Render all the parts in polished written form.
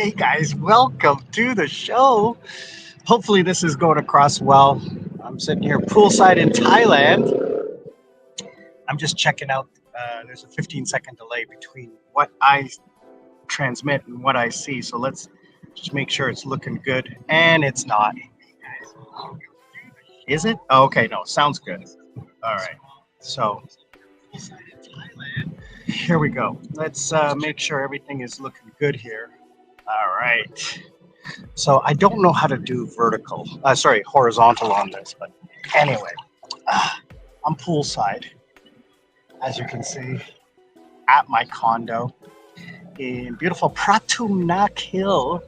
Hey guys, welcome to the show. Hopefully this is going across well. I'm sitting here poolside in Thailand. I'm just checking out. There's a 15-second delay between what I transmit and what I see. So let's just make sure it's looking good. And it's not. Is it? Oh, okay, no, sounds good. All right. So here we go. Let's make sure everything is looking good here. All right. So I don't know how to do horizontal on this, but anyway, I'm poolside, as you can see, at my condo in beautiful Pratumnak Hill,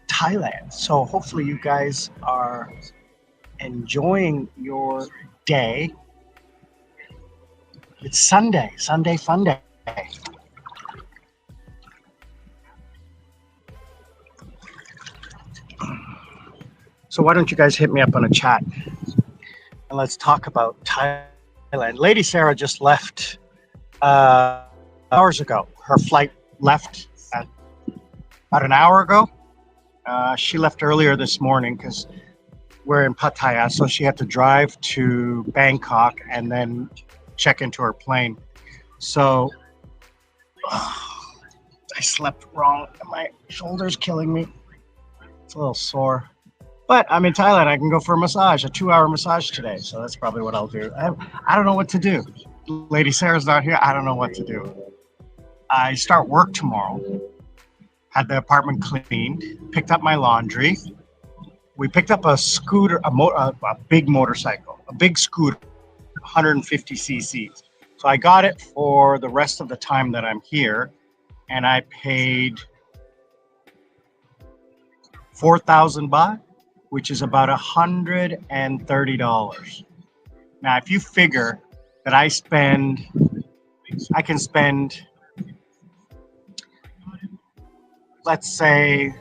Thailand. So hopefully you guys are enjoying your day. It's Sunday Funday. So why don't you guys hit me up on a chat and let's talk about Thailand. Lady Sarah just left hours ago. Her flight left about an hour ago. She left earlier this morning because we're in Pattaya, so she had to drive to Bangkok and then check into her plane. So I slept wrong and my shoulder's killing me. It's a little sore. But I'm in Thailand. I can go for a massage, a 2-hour massage today. So that's probably what I'll do. I don't know what to do. Lady Sarah's not here. I don't know what to do. I start work tomorrow. Had the apartment cleaned. Picked up my laundry. We picked up a scooter, a big motorcycle, a big scooter, 150 cc's. So I got it for the rest of the time that I'm here. And I paid 4,000 baht, which is about $130. Now, if you figure that I can spend, let's say,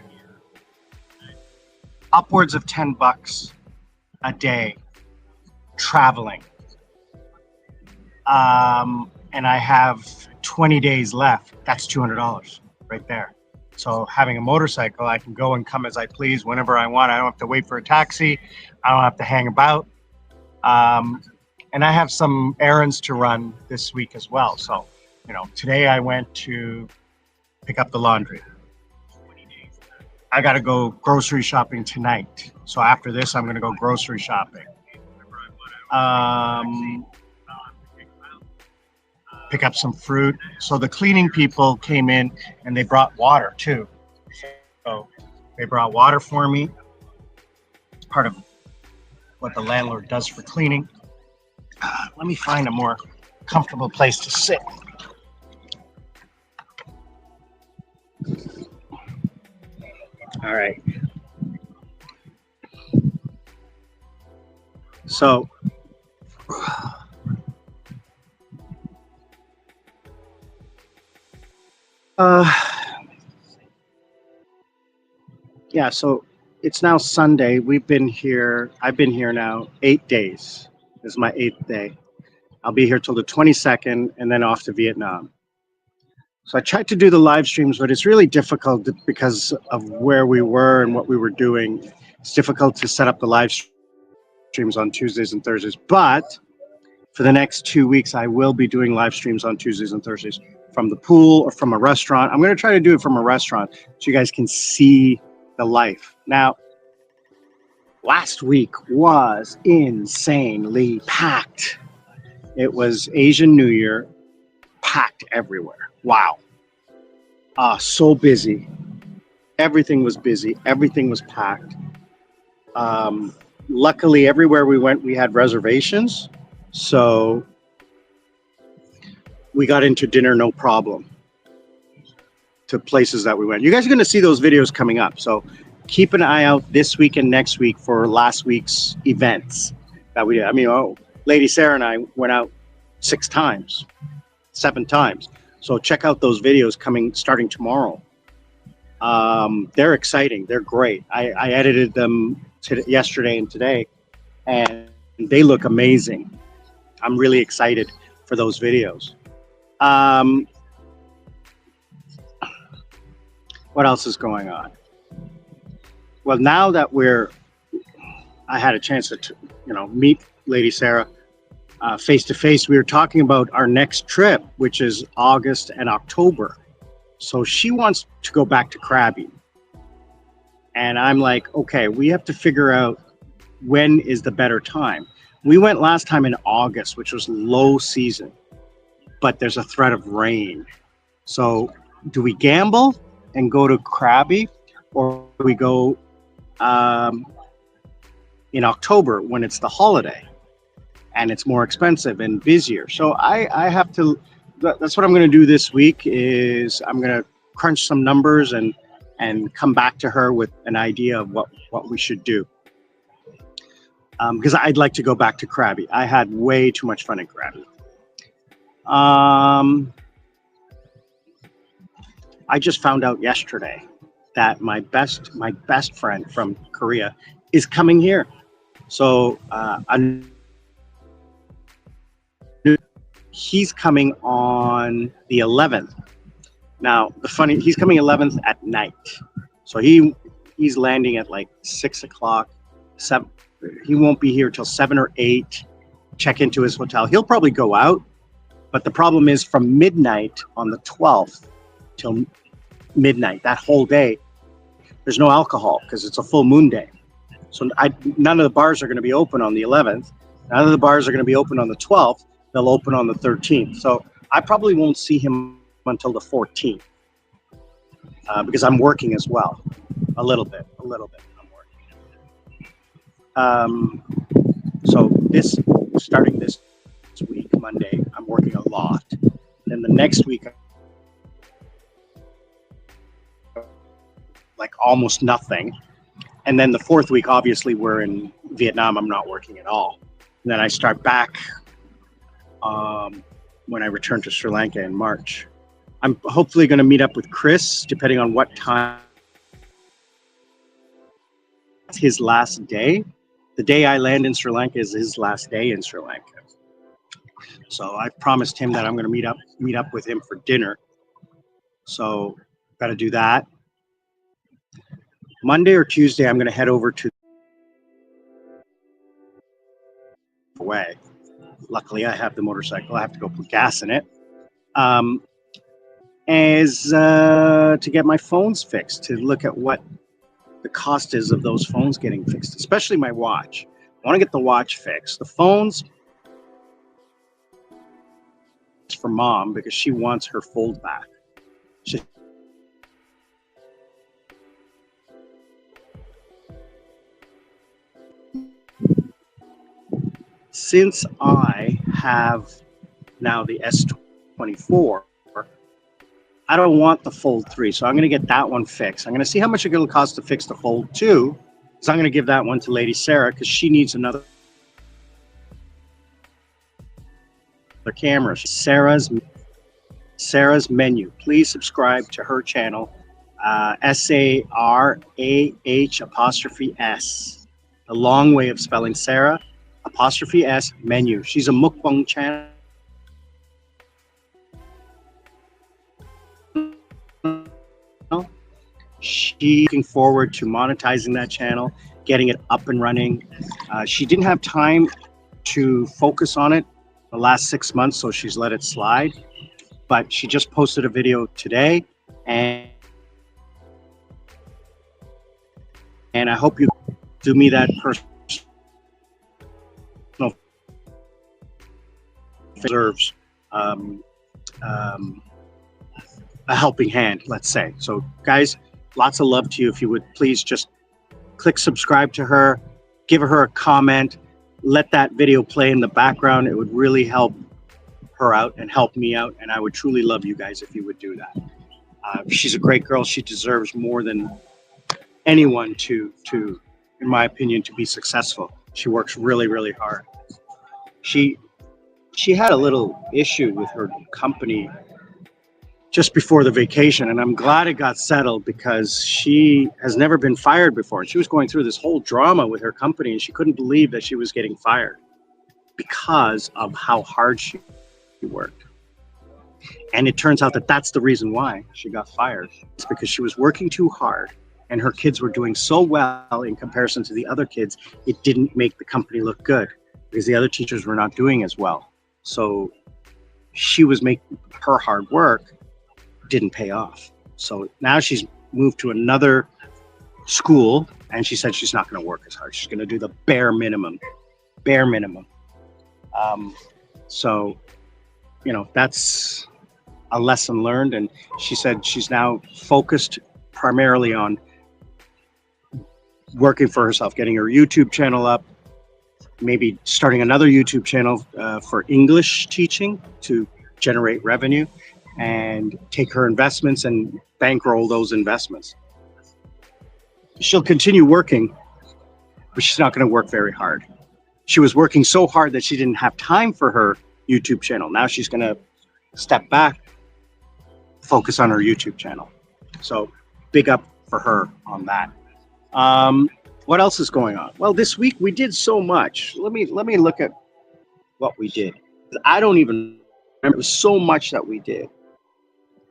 upwards of $10 a day traveling. And I have 20 days left. That's $200 right there. So having a motorcycle, I can go and come as I please whenever I want. I don't have to wait for a taxi. I don't have to hang about. And I have some errands to run this week as well. So, today I went to pick up the laundry. I got to go grocery shopping tonight. So after this, I'm going to go grocery shopping. Pick up some fruit. So the cleaning people came in and they brought water too. So they brought water for me. It's part of what the landlord does for cleaning. Let me find a more comfortable place to sit. All right. So yeah, so it's now Sunday. I've been here now 8 days. This is my 8th day. I'll be here till the 22nd and then off to Vietnam. So I tried to do the live streams, but it's really difficult because of where we were and what we were doing. It's difficult to set up the live streams on Tuesdays and Thursdays. But for the next 2 weeks, I will be doing live streams on Tuesdays and Thursdays from the pool or from a restaurant. I'm going to try to do it from a restaurant so you guys can see the life. Now, last week was insanely packed. It was Asian New Year, packed everywhere. Wow. So busy. Everything was busy. Everything was packed. Luckily, everywhere we went, we had reservations. So we got into dinner no problem to places that we went. You guys are going to see those videos coming up. So keep an eye out this week and next week for last week's events that we did. I mean, Lady Sarah and I went out 7 times. So check out those videos starting tomorrow. They're exciting. They're great. I edited them yesterday and today, and they look amazing. I'm really excited for those videos. What else is going on? Well, now that I had a chance to, meet Lady Sarah face to face. We were talking about our next trip, which is August and October. So she wants to go back to Krabi. And I'm like, okay, we have to figure out when is the better time. We went last time in August, which was low season, but there's a threat of rain. So do we gamble and go to Krabi, or do we go in October when it's the holiday and it's more expensive and busier? So I have to, that's what I'm going to do this week, is I'm going to crunch some numbers and come back to her with an idea of what we should do. Because I'd like to go back to Krabi. I had way too much fun in Krabi. I just found out yesterday that my best friend from Korea is coming here. So he's coming on the 11th. Now, he's coming 11th at night. So he's landing at like 6 o'clock, 7. He won't be here till 7 or 8, check into his hotel. He'll probably go out, but the problem is from midnight on the 12th till midnight, that whole day, there's no alcohol because it's a full moon day. So none of the bars are going to be open on the 11th. None of the bars are going to be open on the 12th. They'll open on the 13th. So I probably won't see him until the 14th because I'm working as well. A little bit. I'm working. So starting this week, Monday, I'm working a lot. Then the next week, like almost nothing. And then the fourth week, obviously, we're in Vietnam. I'm not working at all. And then I start back when I return to Sri Lanka in March. I'm hopefully going to meet up with Chris, depending on what time. It's his last day. The day I land in Sri Lanka is his last day in Sri Lanka. So I promised him that I'm going to meet up with him for dinner. So got to do that. Monday or Tuesday, I'm going to head over to away. Luckily, I have the motorcycle. I have to go put gas in it. To get my phones fixed, to look at what the cost is of those phones getting fixed, especially my watch. I want to get the watch fixed. The phones for Mom because she wants her fold back. Since I have now the S24, I don't want the Fold 3, so I'm going to get that one fixed. I'm going to see how much it'll cost to fix the Fold 2, because I'm going to give that one to Lady Sarah, because she needs another camera. Sarah's Menu. Please subscribe to her channel, SARAH''S. A long way of spelling Sarah, ''S Menu. She's a mukbang channel. She's looking forward to monetizing that channel, getting it up and running. She didn't have time to focus on it the last 6 months, so she's let it slide. But she just posted a video today, and I hope you do me that personal deserves a helping hand, let's say. So guys, lots of love to you. If you would please just click subscribe to her, give her a comment, let that video play in the background. It would really help her out and help me out, and I would truly love you guys if you would do that. She's a great girl. She deserves more than anyone to, in my opinion, to be successful. She works really, really hard. She had a little issue with her company just before the vacation, and I'm glad it got settled because she has never been fired before. She was going through this whole drama with her company, and she couldn't believe that she was getting fired because of how hard she worked. And it turns out that that's the reason why she got fired. It's because she was working too hard and her kids were doing so well in comparison to the other kids, it didn't make the company look good because the other teachers were not doing as well. So she was making her hard work didn't pay off. So now she's moved to another school and she said she's not going to work as hard. She's going to do the bare minimum. So, you know, that's a lesson learned. And she said she's now focused primarily on working for herself, getting her YouTube channel up, maybe starting another YouTube channel for English teaching to generate revenue and take her investments and bankroll those investments. She'll continue working, but she's not going to work very hard. She was working so hard that she didn't have time for her YouTube channel. Now she's going to step back, focus on her YouTube channel. So big up for her on that. What else is going on? Well, this week we did so much. Let me look at what we did. I don't even remember. It was so much that we did.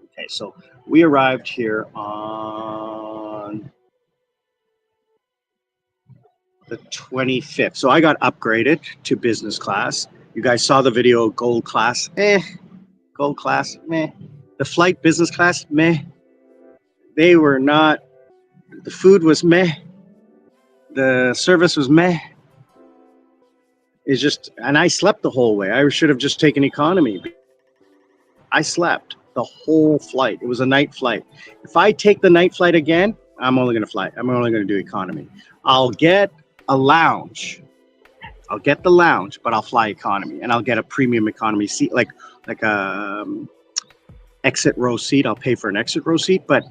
Okay, so we arrived here on the 25th. So I got upgraded to business class. You guys saw the video, gold class, gold class, meh. The flight business class, meh. They were not, the food was meh. The service was meh. It's just, and I slept the whole way. I should have just taken economy. I slept the whole flight. It was a night flight. If I take the night flight again, I'm only going to fly. I'm only going to do economy. I'll get a lounge. I'll get the lounge, but I'll fly economy, and I'll get a premium economy seat, like a exit row seat. I'll pay for an exit row seat, but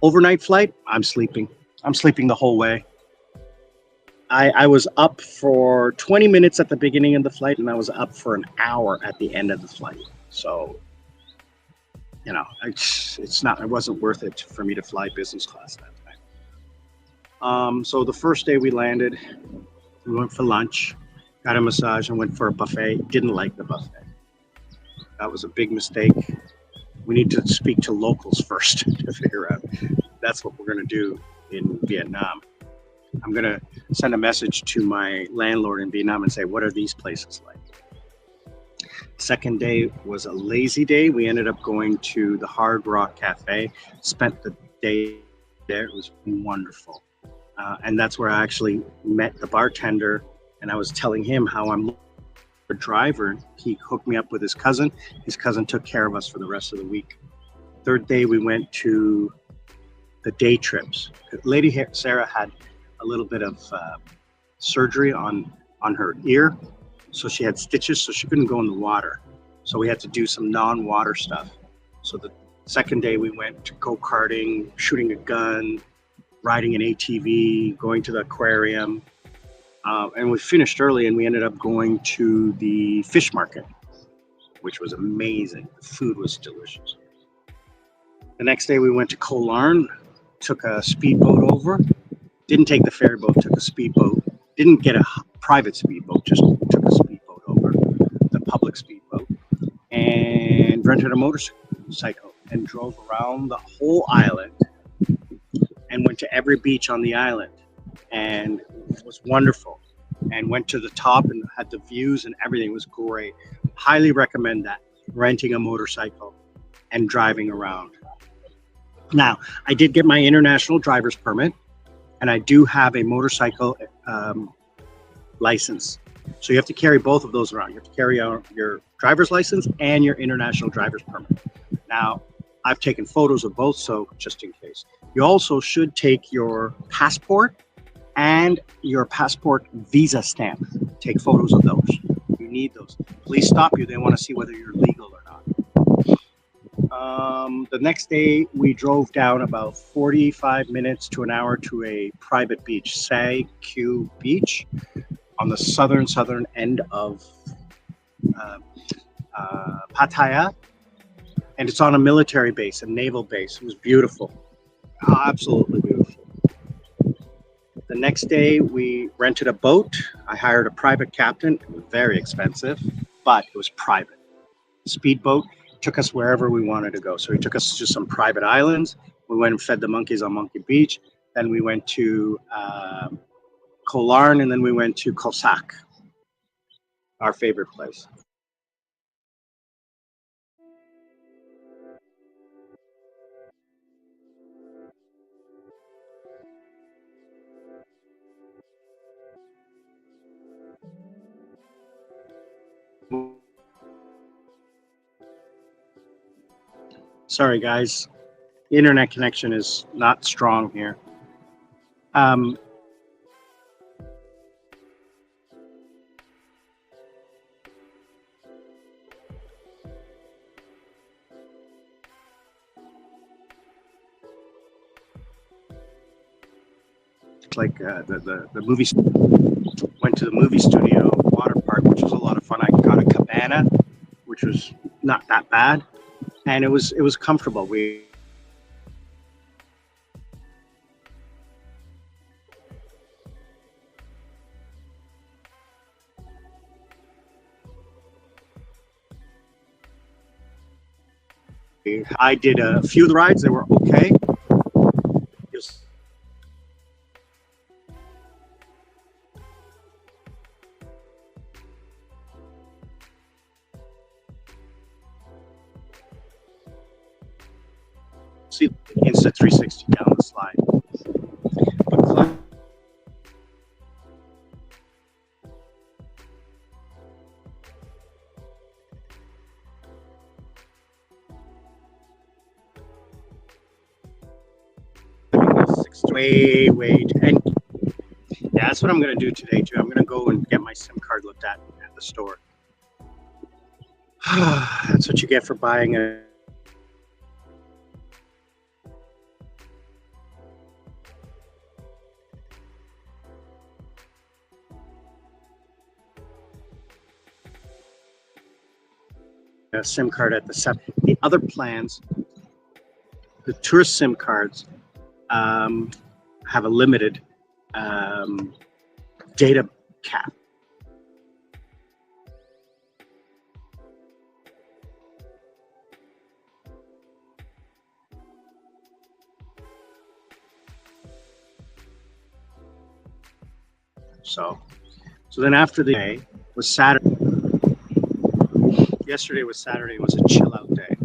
overnight flight, I'm sleeping. I'm sleeping the whole way. I was up for 20 minutes at the beginning of the flight, and I was up for an hour at the end of the flight. So, you know, it wasn't worth it for me to fly business class that time. So the first day we landed, we went for lunch, got a massage, and went for a buffet. Didn't like the buffet. That was a big mistake. We need to speak to locals first to figure out. That's what we're going to do in Vietnam. I'm going to send a message to my landlord in Vietnam and say, what are these places like? Second day was a lazy day. We ended up going to the Hard Rock Cafe, spent the day there. It was wonderful. And that's where I actually met the bartender, and I was telling him how I'm a driver. He hooked me up with his cousin. His cousin took care of us for the rest of the week. Third day, we went to the day trips. Lady Sarah had a little bit of surgery on her ear. So she had stitches, so she couldn't go in the water. So we had to do some non-water stuff. So the second day we went to go-karting, shooting a gun, riding an ATV, going to the aquarium. And we finished early, and we ended up going to the fish market, which was amazing. The food was delicious. The next day we went to Koh Larn, took a speedboat over. Didn't take the ferry boat, took a speedboat. Didn't get a private speedboat, just took a speedboat over, the public speedboat, and rented a motorcycle and drove around the whole island and went to every beach on the island, and it was wonderful. And went to the top and had the views and everything. It was great. Highly recommend that, renting a motorcycle and driving around. Now, I did get my international driver's permit, and I do have a motorcycle license. So you have to carry both of those around. You have to carry out your driver's license and your international driver's permit. Now, I've taken photos of both, so just in case. You also should take your passport and your passport visa stamp. Take photos of those. You need those. Police stop you. They want to see whether you're legal or not. The next day, we drove down about 45 minutes to an hour to a private beach, Sa Q Beach, on the southern end of Pattaya. And it's on a military base, a naval base. It was beautiful. Absolutely beautiful. The next day, we rented a boat. I hired a private captain. It was very expensive, but it was private. Speedboat. took us wherever we wanted to go. So he took us to some private islands. We went and fed the monkeys on Monkey Beach. Then we went to Koh Larn, and then we went to Koh Sak, our favorite place. Sorry, guys. The internet connection is not strong here. Um, like the movie, went to the movie studio water park, which was a lot of fun. I got a cabana, which was not that bad, and it was comfortable. We I did a few of the rides; they were okay. Just see Insta 360 down the slide. But way, and yeah, that's what I'm gonna do today too. I'm gonna go and get my SIM card looked at the store. That's what you get for buying a SIM card at the set. The other plans, the tourist SIM cards, have a limited data cap. So then after the day was Saturday. Yesterday was Saturday. It was a chill out day.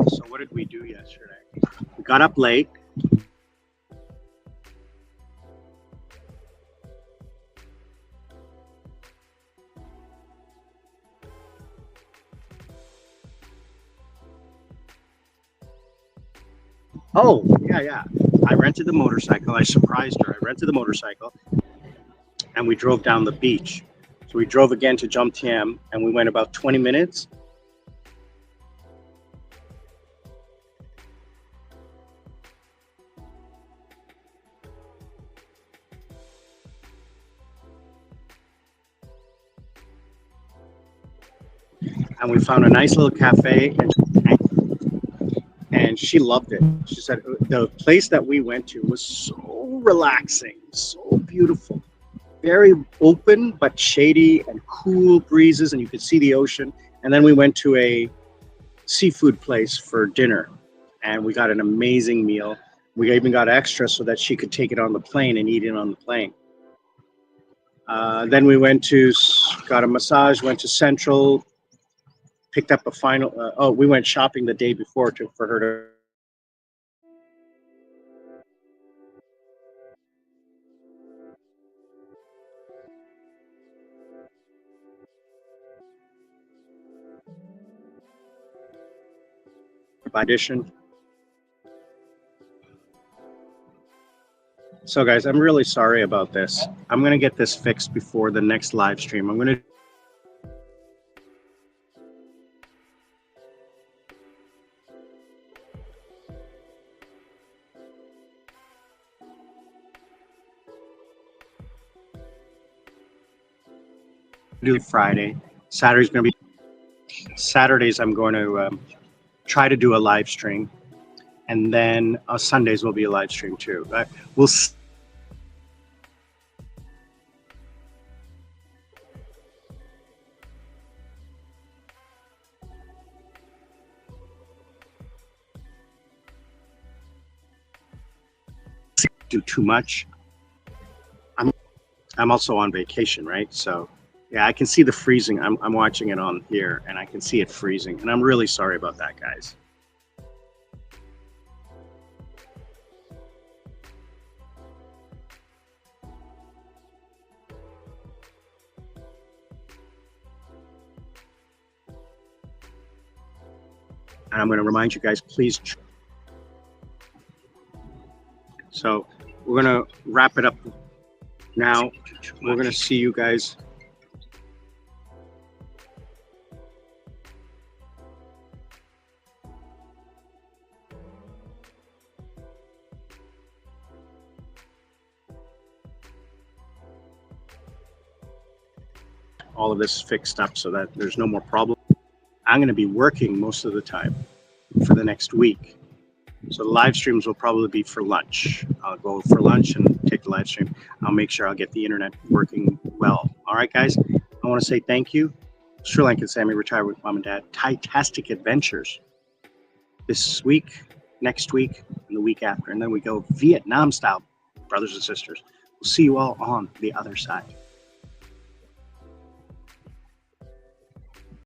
So what did we do yesterday? We got up late. Oh, yeah. I rented the motorcycle. I surprised her. I rented the motorcycle and we drove down the beach. So we drove again to Jomtien and we went about 20 minutes. And we found a nice little cafe and she loved it. She said the place that we went to was so relaxing, so beautiful, very open but shady and cool breezes, and you could see the ocean. And then we went to a seafood place for dinner, and we got an amazing meal. We even got extra so that she could take it on the plane and eat it on the plane. Then we got a massage, went to Central, picked up a final. We went shopping the day before for her to. By addition. So guys, I'm really sorry about this. I'm going to get this fixed before the next live stream. I'm going to do Friday. Saturday's going to be Saturdays. I'm going to try to do a live stream, and then Sundays will be a live stream too. We'll. do too much. I'm also on vacation, right? So yeah, I can see the freezing. I'm watching it on here and I can see it freezing. And I'm really sorry about that, guys. And I'm going to remind you guys, please. So we're going to wrap it up now. We're going to see you guys. All of this fixed up so that there's no more problem. I'm going to be working most of the time for the next week. So the live streams will probably be for lunch. I'll go for lunch and take the live stream. I'll make sure I'll get the internet working well. All right, guys. I want to say thank you. Sri Lankan Sammy, retired with mom and dad. Thai-tastic adventures this week, next week, and the week after. And then we go Vietnam style, brothers and sisters. We'll see you all on the other side.